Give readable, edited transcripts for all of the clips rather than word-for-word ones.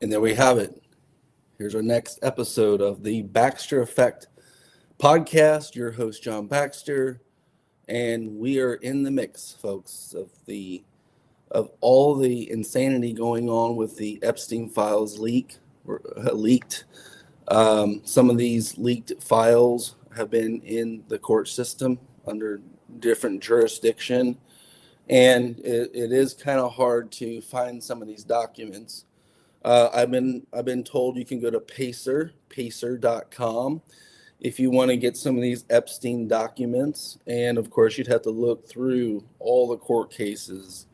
And there we have it. Here's our next episode of the Baxter Effect podcast. Your host, John Baxter, and we are in the mix, folks, of all the insanity going on with the Epstein files leaked. Some of these leaked files have been in the court system under different jurisdiction, and it is kind of hard to find some of these documents. I've been told you can go to pacer.com if you want to get some of these Epstein documents, and of course you'd have to look through all the court cases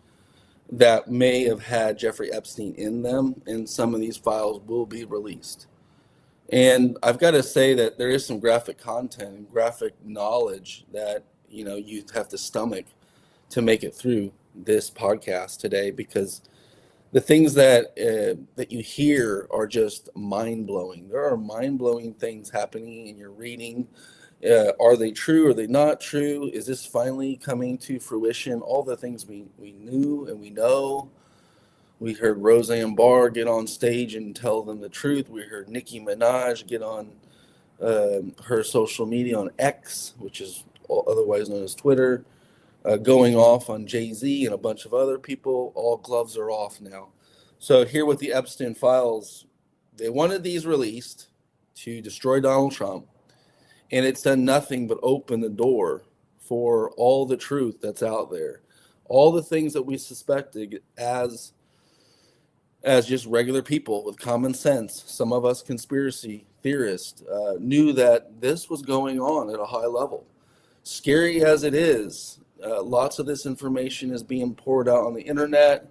that may have had Jeffrey Epstein in them, and some of these files will be released. And I've got to say that there is some graphic content and graphic knowledge that you have to stomach to make it through this podcast today, because the things that you hear are just mind-blowing. There are mind-blowing things happening, and you're reading. Are they true? Are they not true? Is this finally coming to fruition? All the things we knew and we know. We heard Roseanne Barr get on stage and tell them the truth. We heard Nikki Minaj get on her social media on X, which is otherwise known as Twitter, going off on Jay-Z and a bunch of other people. All gloves are off now. So here with the Epstein files, they wanted these released to destroy Donald Trump, and it's done nothing but open the door for all the truth that's out there. All the things that we suspected as just regular people with common sense, some of us conspiracy theorists, knew that this was going on at a high level. Scary as it is, lots of this information is being poured out on the internet.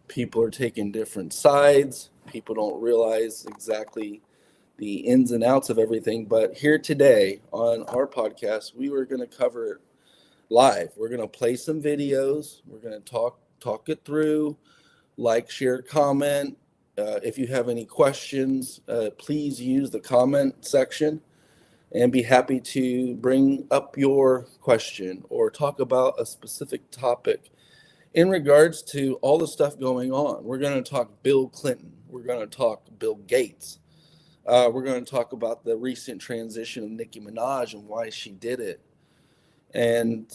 People are taking different sides. People don't realize exactly the ins and outs of everything. But here today on our podcast, we were going to cover it live. We're going to play some videos. We're going to talk it through. Like, share, comment. If you have any questions, please use the comment section, and be happy to bring up your question or talk about a specific topic in regards to all the stuff going on. We're going to talk Bill Clinton. We're going to talk Bill Gates. We're going to talk about the recent transition of Nikki Minaj and why she did it. And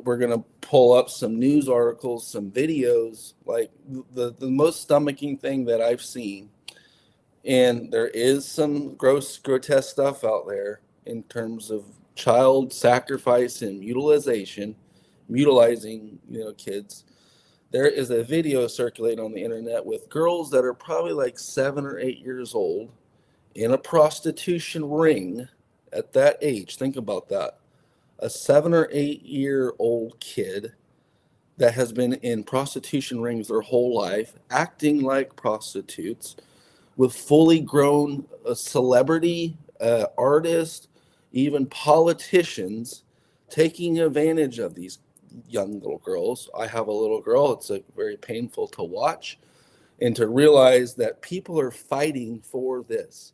we're going to pull up some news articles, some videos, like the most stomaching thing that I've seen. And there is some grotesque stuff out there in terms of child sacrifice and mutilizing kids. There is a video circulating on the internet with girls that are probably like 7 or 8 years old in a prostitution ring at that age. Think about that. A 7 or 8 year old kid that has been in prostitution rings their whole life, acting like prostitutes, with fully grown celebrity, artists, even politicians taking advantage of these young little girls. I have a little girl. It's very painful to watch and to realize that people are fighting for this.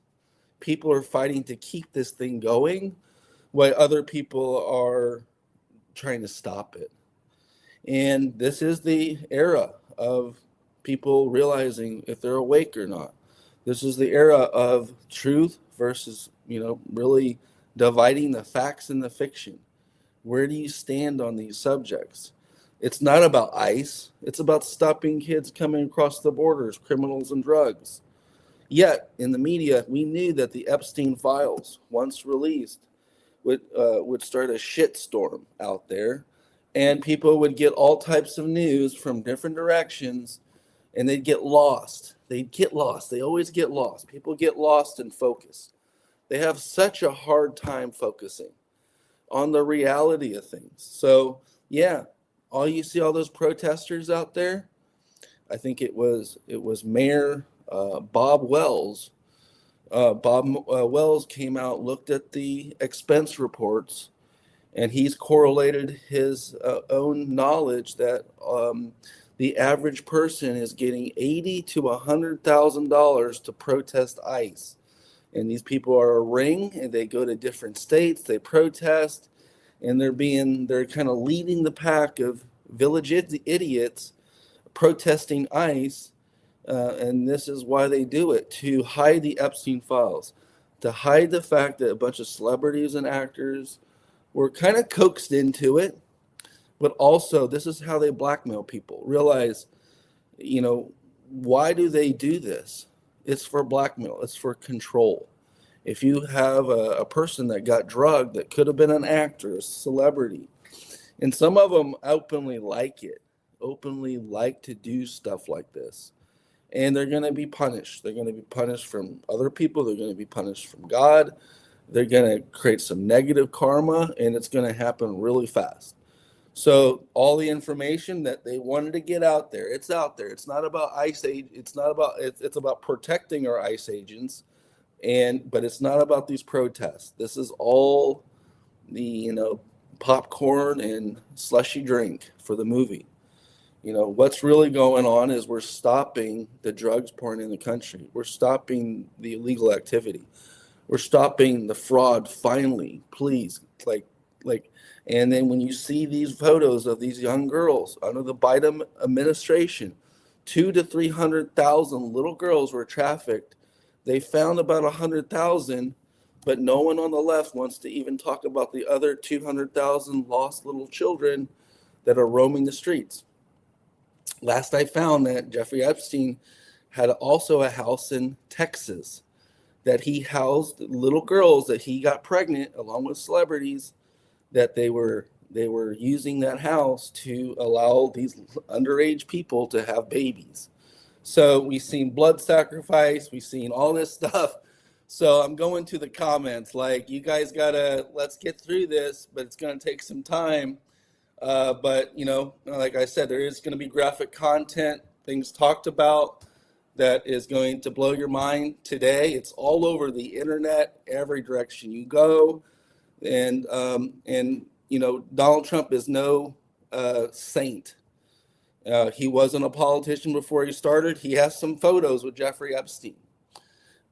People are fighting to keep this thing going while other people are trying to stop it. And this is the era of people realizing if they're awake or not. This is the era of truth versus, really dividing the facts and the fiction. Where do you stand on these subjects? It's not about ICE. It's about stopping kids coming across the borders, criminals and drugs. Yet, in the media, we knew that the Epstein files, once released, would start a shitstorm out there, and people would get all types of news from different directions, and they'd get lost. They always get lost. People get lost in focus. They have such a hard time focusing on the reality of things. So, yeah, all you see all those protesters out there, I think it was Mayor Bob Wells. Wells came out, looked at the expense reports, and he's correlated his own knowledge that the average person is getting $80,000 to $100,000 to protest ICE. And these people are a ring, and they go to different states, they protest, and they're kind of leading the pack of village idiots protesting ICE. And this is why they do it, to hide the Epstein files, to hide the fact that a bunch of celebrities and actors were kind of coaxed into it. But also, this is how they blackmail people. Realize, why do they do this? It's for blackmail, it's for control. If you have a person that got drugged that could have been an actor, a celebrity, and some of them openly like it, openly like to do stuff like this, and they're going to be punished. They're going to be punished from other people, they're going to be punished from God. They're going to create some negative karma, and it's going to happen really fast. So all the information that they wanted to get out there, it's out there. It's not about ICE. It's not about. It's about protecting our ICE agents, but it's not about these protests. This is all the popcorn and slushy drink for the movie. What's really going on is we're stopping the drugs pouring in the country. We're stopping the illegal activity. We're stopping the fraud. Finally, please, like. And then when you see these photos of these young girls under the Biden administration, 200,000 to 300,000 little girls were trafficked. They found about 100,000, but no one on the left wants to even talk about the other 200,000 lost little children that are roaming the streets. Last I found that Jeffrey Epstein had also a house in Texas that he housed little girls that he got pregnant along with celebrities, that they were using that house to allow these underage people to have babies. So we've seen blood sacrifice, we've seen all this stuff. So I'm going to the comments like, you guys let's get through this, but it's going to take some time. But like I said, there is going to be graphic content, things talked about that is going to blow your mind today. It's all over the internet, every direction you go. And Donald Trump is no saint. He wasn't a politician before he started. He has some photos with Jeffrey Epstein,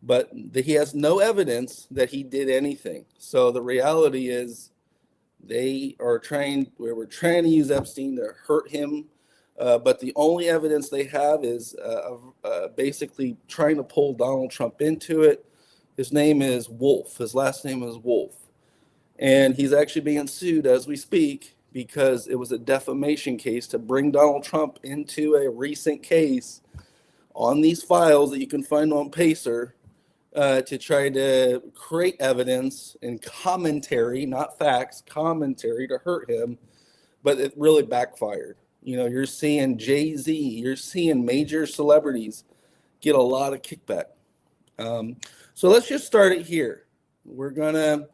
but he has no evidence that he did anything. So the reality is we were trying to use Epstein to hurt him, but the only evidence they have is basically trying to pull Donald Trump into it. His name is Wolf. His last name is Wolf. And he's actually being sued as we speak because it was a defamation case to bring Donald Trump into a recent case on these files that you can find on Pacer, to try to create evidence and commentary, not facts, commentary to hurt him. But it really backfired. You're seeing Jay-Z, you're seeing major celebrities get a lot of kickback. So let's just start it here. We're going to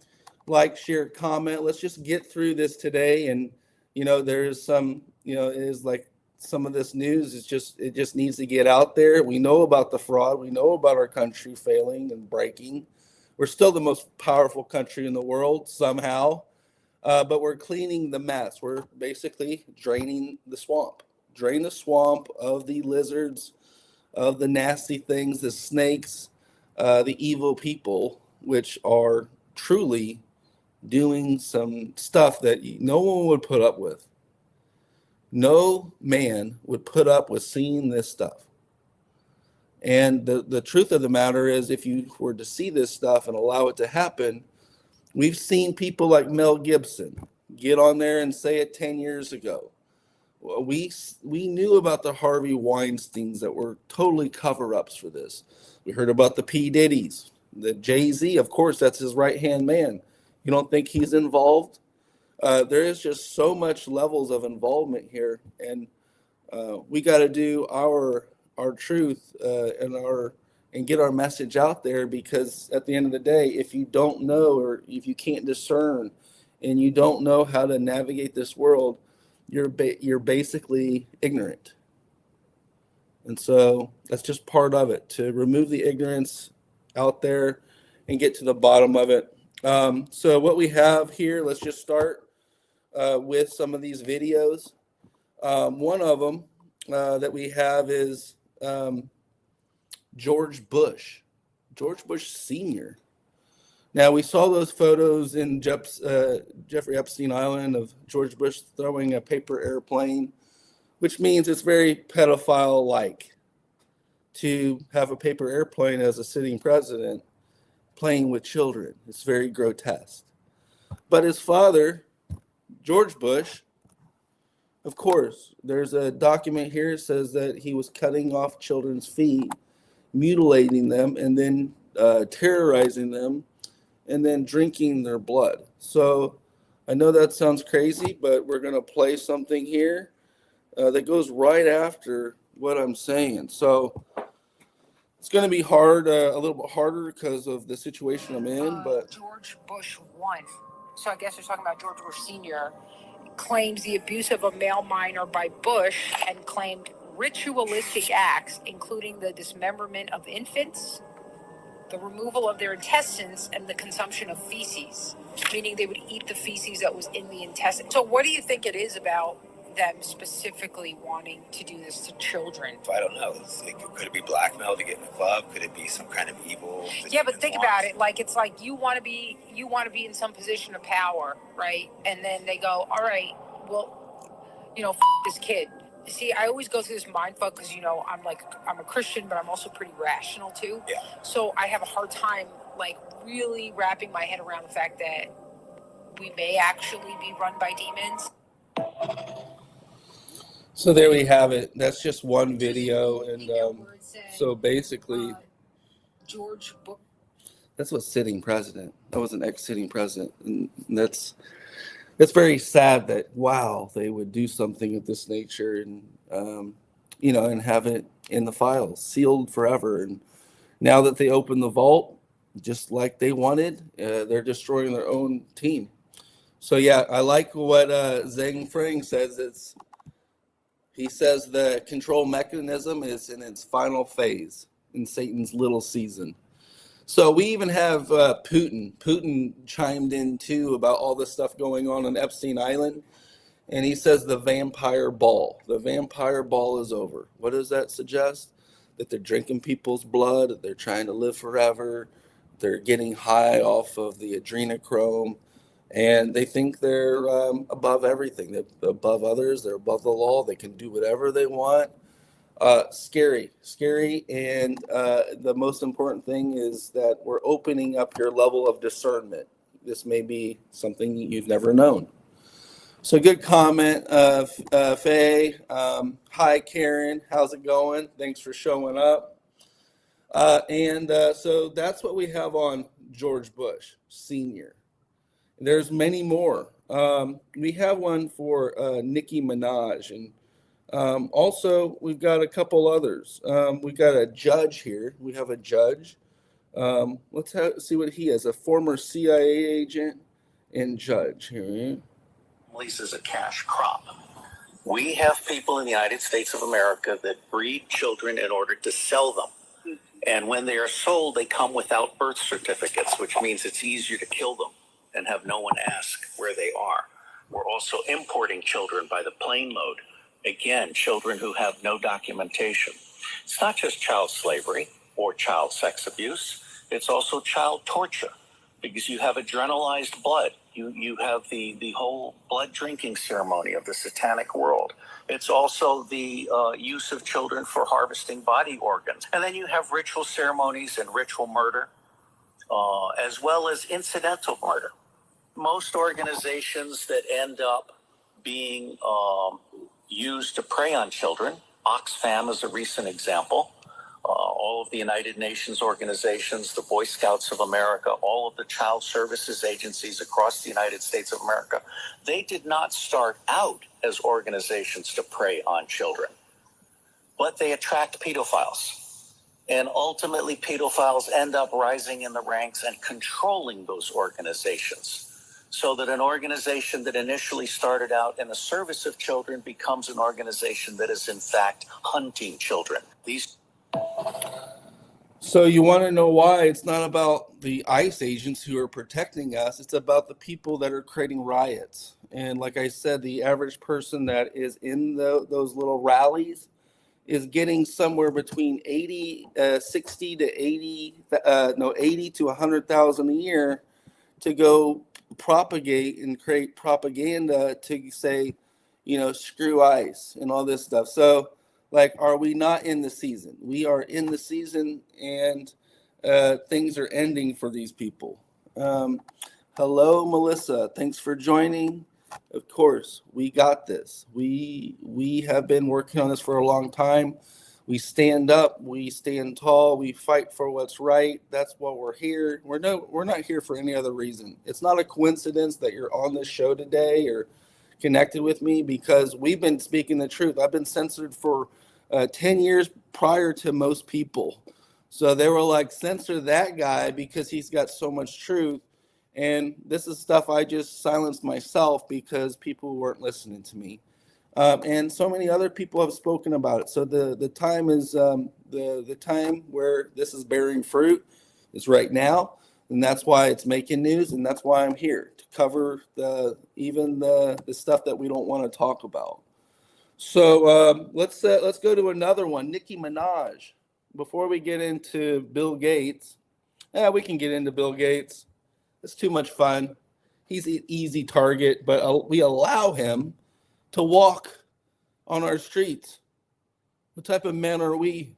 share, comment. Let's just get through this today. And, there's some, it is like some of this news it just needs to get out there. We know about the fraud. We know about our country failing and breaking. We're still the most powerful country in the world somehow, but we're cleaning the mess. We're basically draining the swamp. Drain the swamp of the lizards, of the nasty things, the snakes, the evil people, which are truly doing some stuff that no one would put up with. No man would put up with seeing this stuff. And the truth of the matter is, if you were to see this stuff and allow it to happen, we've seen people like Mel Gibson get on there and say it 10 years ago. We knew about the Harvey Weinsteins that were totally cover-ups for this. We heard about the P. Diddy's, the Jay-Z, of course, that's his right-hand man. You don't think he's involved? There is just so much levels of involvement here, and we got to do our truth and get our message out there, because at the end of the day, if you don't know, or if you can't discern and you don't know how to navigate this world, you're basically ignorant. And so that's just part of it, to remove the ignorance out there and get to the bottom of it. So what we have here, let's just start with some of these videos. One of them that we have is George Bush Sr. Now, we saw those photos in Jeffrey Epstein Island of George Bush throwing a paper airplane, which means it's very pedophile-like. to have a paper airplane as a sitting president playing with children. It's very grotesque. But his father, George Bush, of course, there's a document here that says that he was cutting off children's feet, mutilating them, and then terrorizing them, and then drinking their blood. So I know that sounds crazy, but we're going to play something here that goes right after what I'm saying. So it's going to be hard, a little bit harder because of the situation I'm in. But George Bush 1. So I guess they're talking about George Bush Sr. claims the abuse of a male minor by Bush and claimed ritualistic acts, including the dismemberment of infants, the removal of their intestines, and the consumption of feces, meaning they would eat the feces that was in the intestine. So what do you think it is about them specifically wanting to do this to children? I don't know. Could it be blackmail to get in the club? Could it be some kind of evil? Yeah, but think about it. Like, it's like you want to be in some position of power, right? And then they go, all right, well, this kid. See, I always go through this mind fuck because, I'm a Christian, but I'm also pretty rational too. Yeah. So I have a hard time, really wrapping my head around the fact that we may actually be run by demons. So there we have it. That's just one video, and so basically, George Bush. That's what sitting president. That was an ex-sitting president, and that's very sad that they would do something of this nature, and and have it in the files, sealed forever. And now that they open the vault, just like they wanted, they're destroying their own team. So yeah, I like what Zhang Frang says. He says the control mechanism is in its final phase in Satan's little season. So we even have Putin. Putin chimed in too about all this stuff going on Epstein Island. And he says the vampire ball. The vampire ball is over. What does that suggest? That they're drinking people's blood. That they're trying to live forever. They're getting high off of the adrenochrome. And they think they're above everything. They're above others. They're above the law. They can do whatever they want. Scary. And the most important thing is that we're opening up your level of discernment. This may be something you've never known. So good comment, Faye. Hi, Karen. How's it going? Thanks for showing up. So that's what we have on George Bush Sr. There's many more. We have one for Nikki Minaj, and also we've got a couple others. We've got a judge here. We have a judge. Let's see what he is. A former CIA agent and judge here. Is a cash crop. We have people in the United States of America that breed children in order to sell them. And when they are sold, they come without birth certificates, which means it's easier to kill them and have no one ask where they are. We're also importing children by the plane load. Again, children who have no documentation. It's not just child slavery or child sex abuse. It's also child torture because you have adrenalized blood. You have the whole blood drinking ceremony of the satanic world. It's also the use of children for harvesting body organs. And then you have ritual ceremonies and ritual murder, as well as incidental murder. Most organizations that end up being used to prey on children, Oxfam is a recent example, all of the United Nations organizations, the Boy Scouts of America, all of the child services agencies across the United States of America, they did not start out as organizations to prey on children, but they attract pedophiles. And ultimately, pedophiles end up rising in the ranks and controlling those organizations, so that an organization that initially started out in the service of children becomes an organization that is in fact hunting children. So you want to know why it's not about the ICE agents who are protecting us. It's about the people that are creating riots. And like I said, the average person that is in those little rallies is getting somewhere between 80 to 100,000 a year to go propagate and create propaganda to say, screw ICE and all this stuff. So Like, are we not in the season? We are in the season, and things are ending for these people. Hello, Melissa. Thanks for joining. Of course, we got this. We have been working on this for a long time. We stand up, we stand tall, we fight for what's right. That's why we're here. We're not here for any other reason. It's not a coincidence that you're on this show today or connected with me, because we've been speaking the truth. I've been censored for 10 years prior to most people. So they were like, censor that guy because he's got so much truth. And this is stuff I just silenced myself because people weren't listening to me. And so many other people have spoken about it. So the time is the time where this is bearing fruit is right now, and that's why it's making news, and that's why I'm here to cover even the stuff that we don't want to talk about. So let's go to another one, Nikki Minaj. Before we get into Bill Gates, we can get into Bill Gates. It's too much fun. He's an easy target, but we allow him to walk on our streets. What type of men are we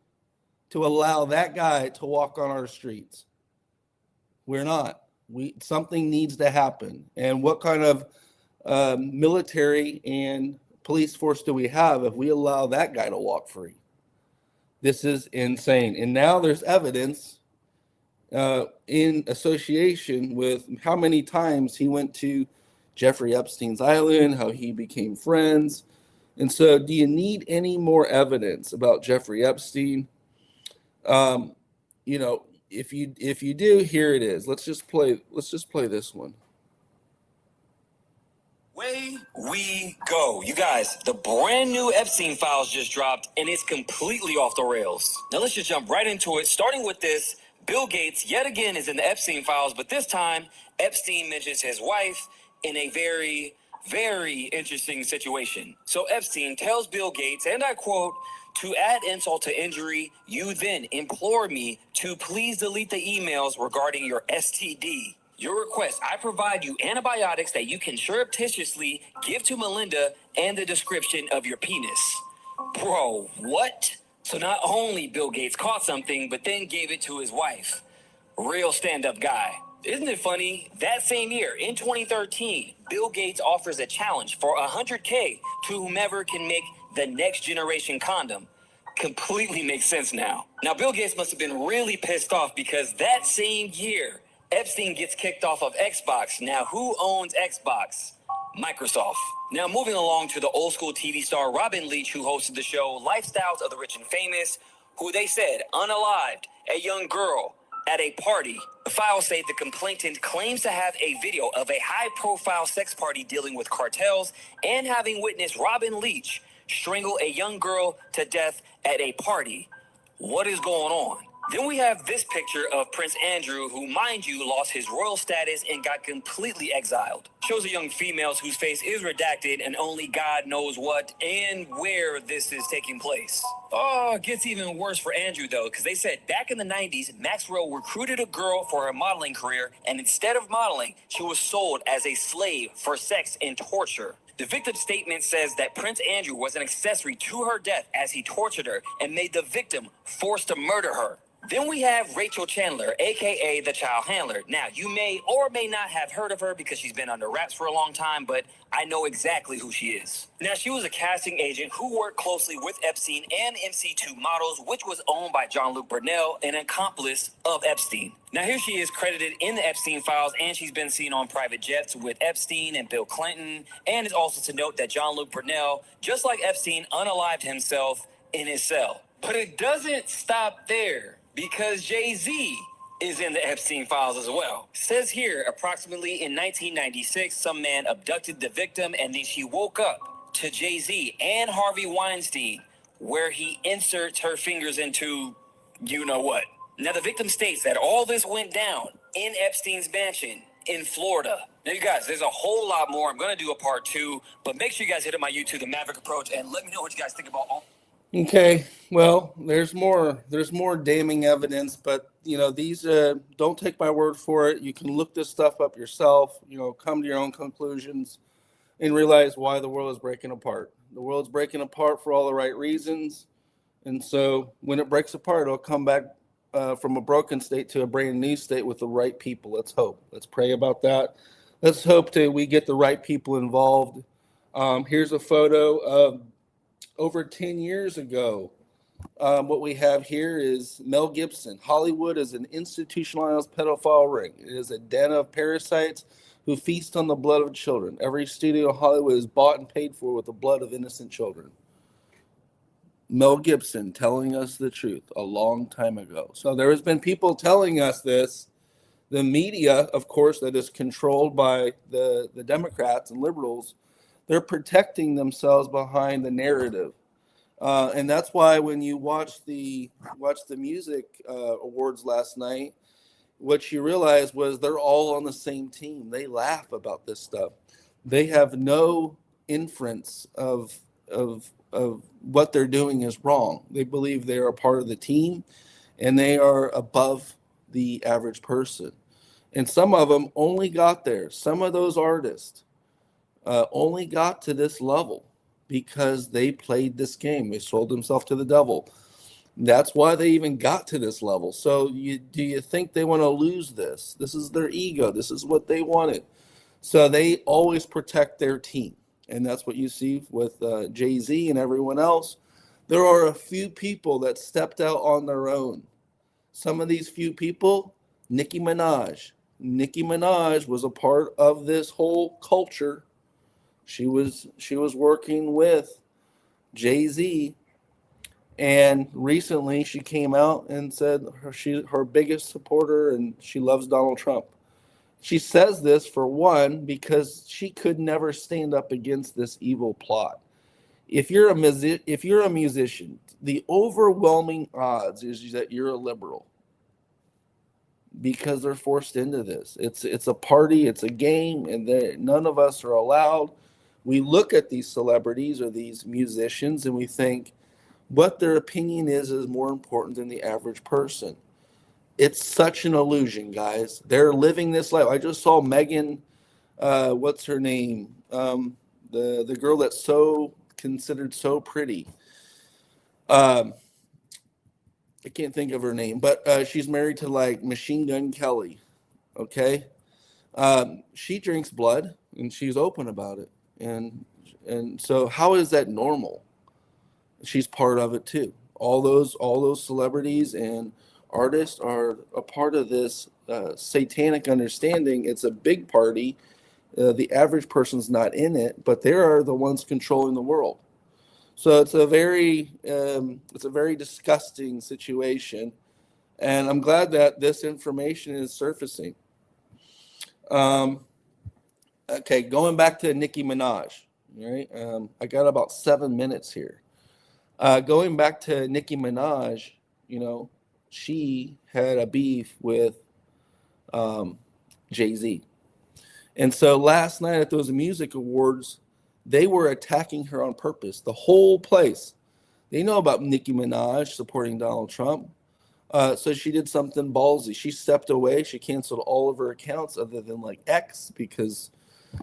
to allow that guy to walk on our streets? We're not. Something needs to happen. And what kind of military and police force do we have if we allow that guy to walk free? This is insane. And now there's evidence in association with how many times he went to Jeffrey Epstein's island, how he became friends. And so, do you need any more evidence about Jeffrey Epstein? If you do, here it is. Let's just play this one. Away we go. You guys, the brand new Epstein files just dropped, and it's completely off the rails. Now let's just jump right into it, starting with this. Bill Gates, yet again, is in the Epstein files, but this time, Epstein mentions his wife in a very, very interesting situation. So Epstein tells Bill Gates, and I quote, "To add insult to injury, you then implore me to please delete the emails regarding your STD. Your request, I provide you antibiotics that you can surreptitiously give to Melinda and the description of your penis." Bro, what? So not only Bill Gates caught something, but then gave it to his wife. Real stand-up guy. Isn't it funny? That same year, in 2013, Bill Gates offers a challenge for $100K to whomever can make the next generation condom. Completely makes sense now. Now, Bill Gates must have been really pissed off because that same year, Epstein gets kicked off of Xbox. Now, who owns Xbox? Microsoft. Now, moving along to the old school TV star Robin Leach, who hosted the show Lifestyles of the Rich and Famous, who they said unalived a young girl at a party. The files say the complainant claims to have a video of a high-profile sex party dealing with cartels and having witnessed Robin Leach strangle a young girl to death at a party. What is going on? Then we have this picture of Prince Andrew, who, mind you, lost his royal status and got completely exiled. Shows a young female whose face is redacted and only God knows what and where this is taking place. Oh, it gets even worse for Andrew, though, because they said back in the 90s, Maxwell recruited a girl for her modeling career, and instead of modeling, she was sold as a slave for sex and torture. The victim's statement says that Prince Andrew was an accessory to her death as he tortured her and made the victim forced to murder her. Then we have Rachel Chandler, aka the child handler. Now, you may or may not have heard of her because she's been under wraps for a long time, but I know exactly who she is. Now, she was a casting agent who worked closely with Epstein and MC2 Models, which was owned by Jean-Luc Brunel, an accomplice of Epstein. Now, here she is credited in the Epstein files, and she's been seen on private jets with Epstein and Bill Clinton. And it's also to note that Jean-Luc Brunel, just like Epstein, unalived himself in his cell. But it doesn't stop there, because Jay-Z is in the Epstein files as well. Says here, approximately in 1996, some man abducted the victim, and then she woke up to Jay-Z and Harvey Weinstein, where he inserts her fingers into you know what. Now, the victim states that all this went down in Epstein's mansion in Florida. Now, you guys, there's a whole lot more. I'm going to do a part 2, but make sure you guys hit up my YouTube, The Maverick Approach, and let me know what you guys think about all. Okay, well, there's more damning evidence, but these don't take my word for it. You can look this stuff up yourself, come to your own conclusions and realize why the world is breaking apart. The world's breaking apart for all the right reasons. And so when it breaks apart, it'll come back from a broken state to a brand new state with the right people. Let's hope. Let's pray about that. Let's hope that we get the right people involved. Here's a photo of over 10 years ago. What we have here is Mel Gibson. Hollywood is an institutionalized pedophile ring. It is a den of parasites who feast on the blood of children. Every studio in Hollywood is bought and paid for with the blood of innocent children. Mel Gibson telling us the truth a long time ago. So there has been people telling us this. The media, of course, that is controlled by the Democrats and liberals, they're protecting themselves behind the narrative. And that's why when you watch the music awards last night, what you realize was they're all on the same team. They laugh about this stuff. They have no inference of what they're doing is wrong. They believe they are a part of the team, and they are above the average person. And some of them only got there. Some of those artists only got to this level because they played this game. They sold themselves to the devil. That's why they even got to this level. So do you think they want to lose this? This is their ego. This is what they wanted. So they always protect their team. And that's what you see with Jay-Z and everyone else. There are a few people that stepped out on their own. Some of these few people, Nikki Minaj. Nikki Minaj was a part of this whole culture. She was working with Jay-Z, and recently she came out and said her biggest supporter, and she loves Donald Trump. She says this for one because she could never stand up against this evil plot. If you're a musician, the overwhelming odds is that you're a liberal because they're forced into this. It's a party, it's a game, and none of us are allowed. We look at these celebrities or these musicians and we think what their opinion is more important than the average person. It's such an illusion, guys. They're living this life. I just saw Megan, what's her name? The girl that's so considered so pretty. I can't think of her name, but she's married to like Machine Gun Kelly. Okay, she drinks blood and she's open about it, and so how is that normal? She's part of it too. All those celebrities and artists are a part of this satanic understanding. It's a big party. The average person's not in it, but they are the ones controlling the world. So it's a very disgusting situation, and I'm glad that this information is surfacing. Um, okay, going back to Nicki Minaj. Right, I got about 7 minutes here. Going back to Nicki Minaj, she had a beef with Jay-Z. And so last night at those music awards, they were attacking her on purpose. The whole place. They know about Nicki Minaj supporting Donald Trump. So she did something ballsy. She stepped away. She canceled all of her accounts other than like X because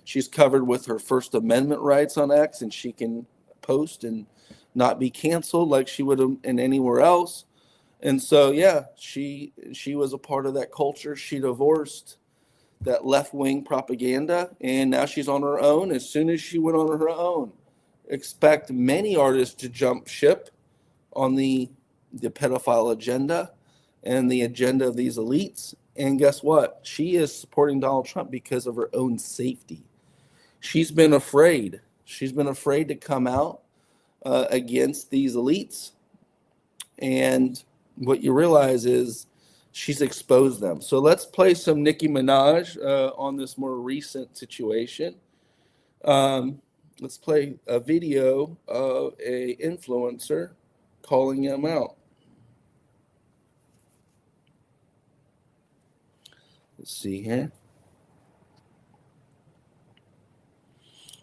she's covered with her First Amendment rights on X and she can post and not be canceled like she would have in anywhere else. And so, yeah, she was a part of that culture. She divorced that left-wing propaganda, and now she's on her own. As soon as she went on her own, expect many artists to jump ship on the pedophile agenda and the agenda of these elites. And guess what? She is supporting Donald Trump because of her own safety. She's been afraid. She's been afraid to come out against these elites. And what you realize is she's exposed them. So let's play some Nicki Minaj on this more recent situation. Let's play a video of a influencer calling him out. Let's see here.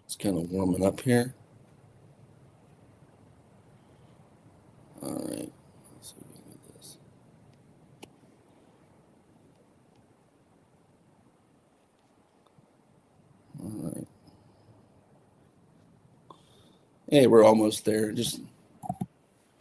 It's kind of warming up here. All right. Let's see if we can get this. All right. Hey, we're almost there. Just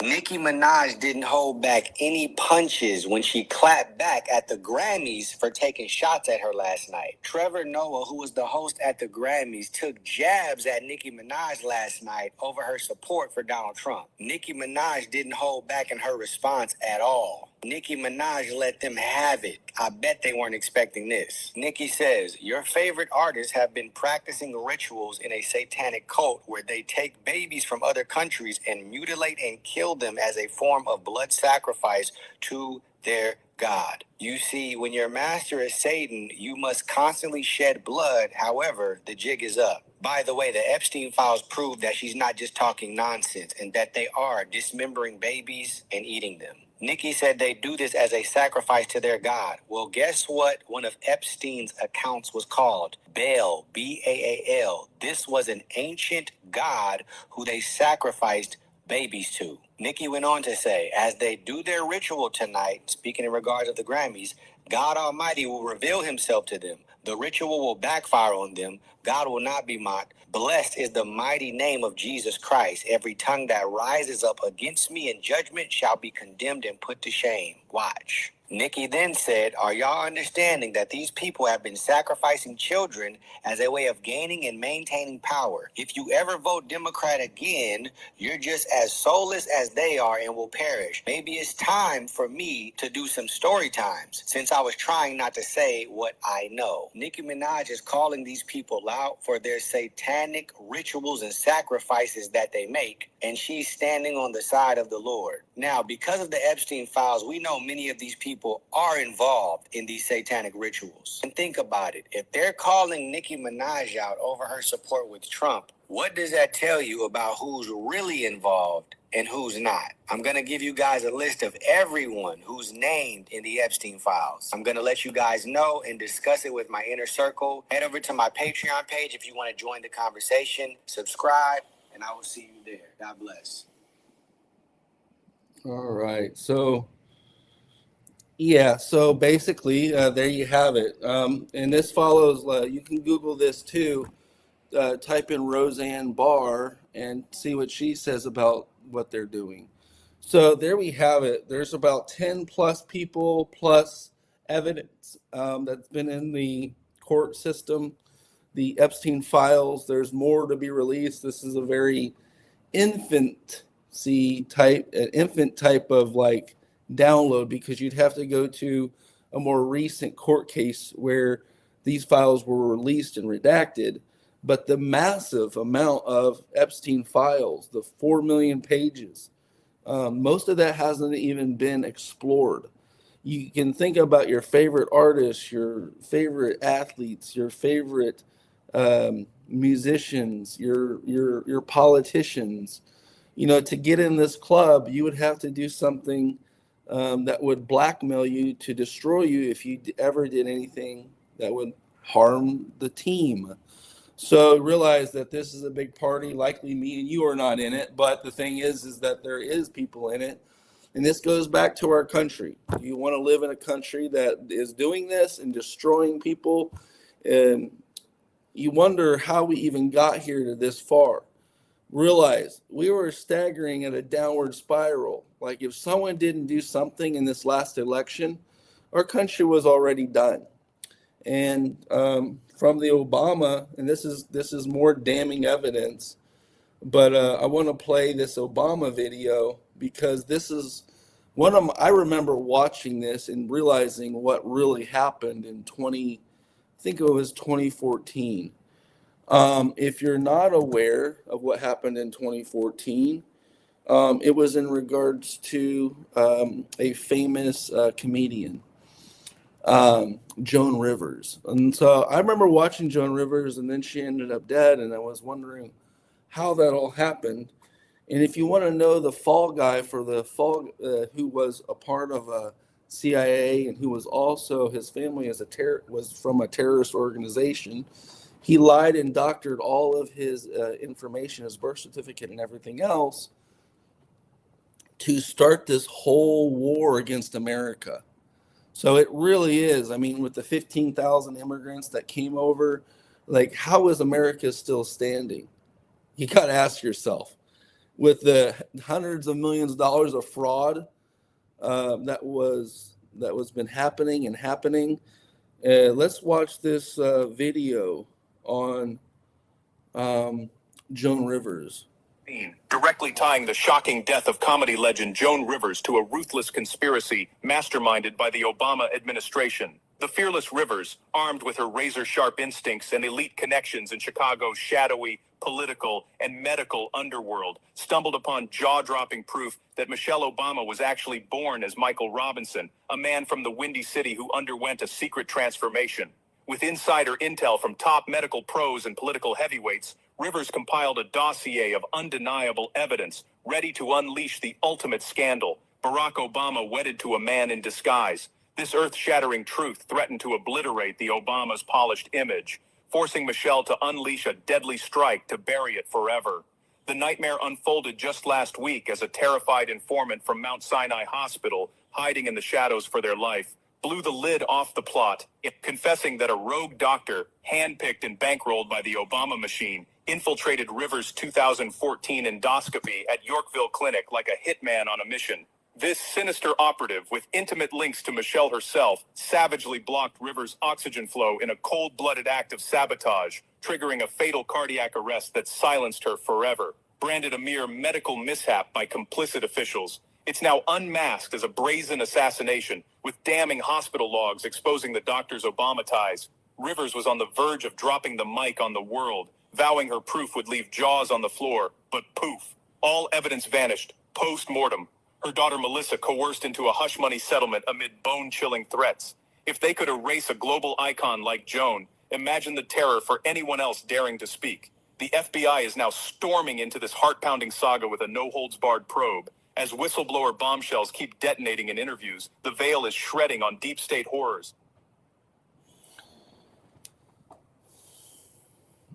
Nikki Nicki Minaj didn't hold back any punches when she clapped back at the Grammys for taking shots at her last night. Trevor Noah, who was the host at the Grammys, took jabs at Nicki Minaj last night over her support for Donald Trump. Nicki Minaj didn't hold back in her response at all. Nicki Minaj let them have it. I bet they weren't expecting this. Nicki says, your favorite artists have been practicing rituals in a satanic cult where they take babies from other countries and mutilate and kill them as a form of blood sacrifice to their God. You see, when your master is Satan, you must constantly shed blood. However, the jig is up. By the way, the Epstein files prove that she's not just talking nonsense and that they are dismembering babies and eating them. Nikki said they do this as a sacrifice to their God. Well, guess what one of Epstein's accounts was called? Baal, B-A-A-L. This was an ancient god who they sacrificed babies to. Nikki went on to say, as they do their ritual tonight, speaking in regards of the Grammys, God Almighty will reveal himself to them. The ritual will backfire on them. God will not be mocked. Blessed is the mighty name of Jesus Christ. Every tongue that rises up against me in judgment shall be condemned and put to shame. Watch. Nikki then said, are y'all understanding that these people have been sacrificing children as a way of gaining and maintaining power? If you ever vote Democrat again, you're just as soulless as they are and will perish. Maybe it's time for me to do some story times, since I was trying not to say what I know. Nicki Minaj is calling these people out for their satanic rituals and sacrifices that they make, and she's standing on the side of the Lord. Now, because of the Epstein files, we know many of these people are involved in these satanic rituals. And think about it. If they're calling Nicki Minaj out over her support with Trump, what does that tell you about who's really involved and who's not? I'm going to give you guys a list of everyone who's named in the Epstein files. I'm going to let you guys know and discuss it with my inner circle. Head over to my Patreon page if you want to join the conversation. Subscribe, and I will see you there. God bless. All right. So, yeah. So basically, there you have it. And this follows, you can Google this too. Type in Roseanne Barr and see what she says about what they're doing. So there we have it. There's about 10 plus people plus evidence that's been in the court system. The Epstein files, there's more to be released. This is a very infant type of like download, because you'd have to go to a more recent court case where these files were released and redacted. But the massive amount of Epstein files, the 4 million pages, most of that hasn't even been explored. You can think about your favorite artists, your favorite athletes, your favorite musicians, your politicians. You know, to get in this club, you would have to do something that would blackmail you to destroy you if you ever did anything that would harm the team. So realize that this is a big party. Likely me and you are not in it, but the thing is that there is people in it. And this goes back to our country. You want to live in a country that is doing this and destroying people, and you wonder how we even got here to this far. Realize we were staggering at a downward spiral. Like if someone didn't do something in this last election, our country was already done. And from the Obama, and this is more damning evidence, but I want to play this Obama video because this is I remember watching this and realizing what really happened in I think it was 2014. If you're not aware of what happened in 2014, it was in regards to a famous comedian, Joan Rivers. And so I remember watching Joan Rivers, and then she ended up dead, and I was wondering how that all happened. And if you want to know the fall guy for the fall, who was a part of a CIA and who was also, his family was from a terrorist organization. He lied and doctored all of his information, his birth certificate and everything else, to start this whole war against America. So it really is. I mean, with the 15,000 immigrants that came over, like, how is America still standing? You got to ask yourself. with the hundreds of millions of dollars of fraud that was been happening and happening. Let's watch this video on Joan Rivers. Directly tying the shocking death of comedy legend Joan Rivers to a ruthless conspiracy masterminded by the Obama administration. The fearless Rivers, armed with her razor-sharp instincts and elite connections in Chicago's shadowy, political, and medical underworld, stumbled upon jaw-dropping proof that Michelle Obama was actually born as Michael Robinson, a man from the Windy City who underwent a secret transformation. With insider intel from top medical pros and political heavyweights, Rivers compiled a dossier of undeniable evidence, ready to unleash the ultimate scandal. Barack Obama wedded to a man in disguise. This earth-shattering truth threatened to obliterate the Obama's polished image, forcing Michelle to unleash a deadly strike to bury it forever. The nightmare unfolded just last week as a terrified informant from Mount Sinai Hospital, hiding in the shadows for their life, blew the lid off the plot, confessing that a rogue doctor, handpicked and bankrolled by the Obama machine, infiltrated Rivers' 2014 endoscopy at Yorkville Clinic like a hitman on a mission. This sinister operative, with intimate links to Michelle herself, savagely blocked Rivers' oxygen flow in a cold-blooded act of sabotage, triggering a fatal cardiac arrest that silenced her forever. Branded a mere medical mishap by complicit officials, it's now unmasked as a brazen assassination, with damning hospital logs exposing the doctor's Obama ties. Rivers was on the verge of dropping the mic on the world, vowing her proof would leave jaws on the floor, but poof, all evidence vanished, post-mortem. Her daughter Melissa coerced into a hush-money settlement amid bone-chilling threats. If they could erase a global icon like Joan, imagine the terror for anyone else daring to speak. The FBI is now storming into this heart-pounding saga with a no-holds-barred probe. As whistleblower bombshells keep detonating in interviews, the veil is shredding on deep state horrors.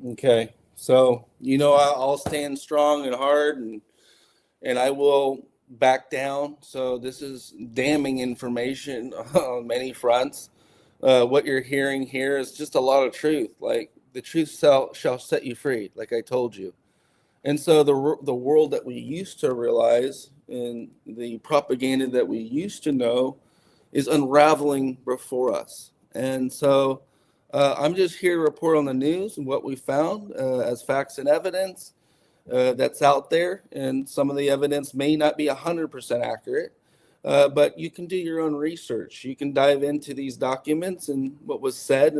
Okay, so I'll stand strong and hard, and I will back down. So this is damning information on many fronts. What you're hearing here is just a lot of truth. Like, the truth shall set you free, like I told you. And so the world that we used to realize and the propaganda that we used to know is unraveling before us. And so I'm just here to report on the news and what we found as facts and evidence that's out there. And some of the evidence may not be 100% accurate, but you can do your own research. You can dive into these documents and what was said.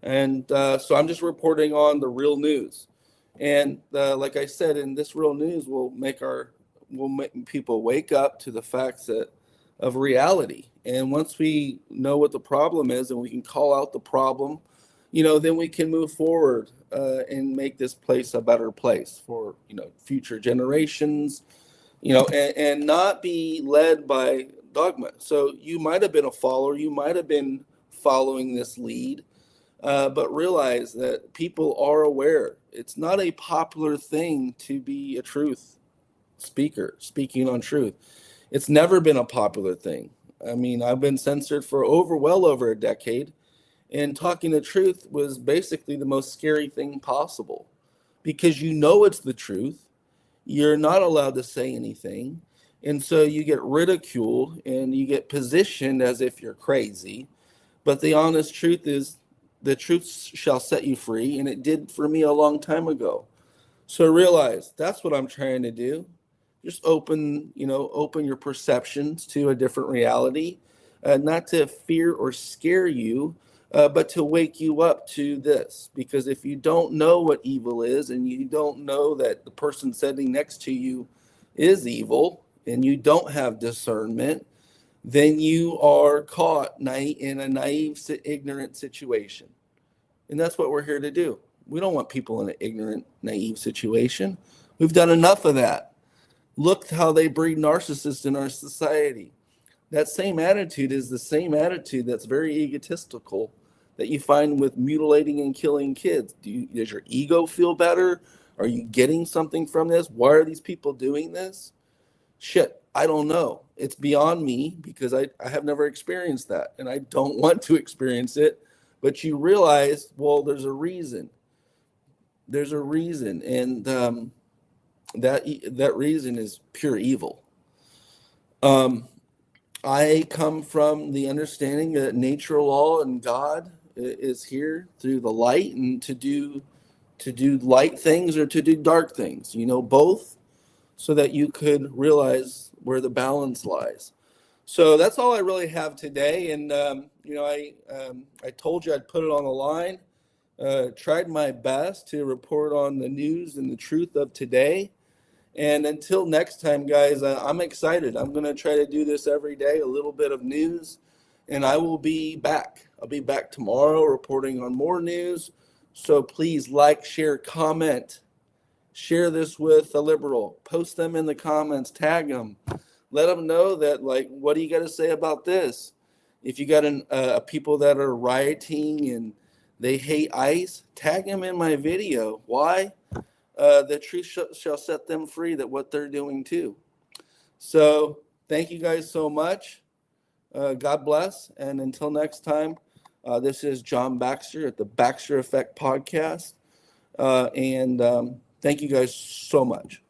And so I'm just reporting on the real news. And like I said, in this real news, will make people wake up to the facts of reality. And once we know what the problem is and we can call out the problem, then we can move forward and make this place a better place for future generations, and not be led by dogma. So you might have been a follower, you might have been following this lead. But realize that people are aware. It's not a popular thing to be a truth speaker, speaking on truth. It's never been a popular thing. I mean, I've been censored for well over a decade, and talking the truth was basically the most scary thing possible, because it's the truth. You're not allowed to say anything, and so you get ridiculed and you get positioned as if you're crazy. But the honest truth is, the truth shall set you free, and it did for me a long time ago. So realize that's what I'm trying to do. Just open your perceptions to a different reality, not to fear or scare you, but to wake you up to this. Because if you don't know what evil is, and you don't know that the person sitting next to you is evil, and you don't have discernment, then you are caught in a naive, ignorant situation. And that's what we're here to do. We don't want people in an ignorant, naive situation. We've done enough of that. Look how they breed narcissists in our society. That same attitude is the same attitude that's very egotistical that you find with mutilating and killing kids. Does your ego feel better? Are you getting something from this? Why are these people doing this? Shit, I don't know. It's beyond me, because I have never experienced that, and I don't want to experience it. But you realize, well, there's a reason. There's a reason. And that reason is pure evil. I come from the understanding that natural law and God is here through the light, and to do light things or to do dark things, both, so that you could realize where the balance lies. So that's all I really have today. And I told you I'd put it on the line. Tried my best to report on the news and the truth of today. And until next time, guys, I'm excited. I'm going to try to do this every day, a little bit of news, and I will be back. I'll be back tomorrow reporting on more news. So please like, share, comment, share this with a liberal, post them in the comments, tag them, let them know that, like, what do you got to say about this? If you got people that are rioting and they hate ICE, tag them in my video. Why? The truth shall set them free, that what they're doing too. So thank you guys so much. God bless. And until next time, this is John Baxter at the Baxter Effect Podcast. And thank you guys so much.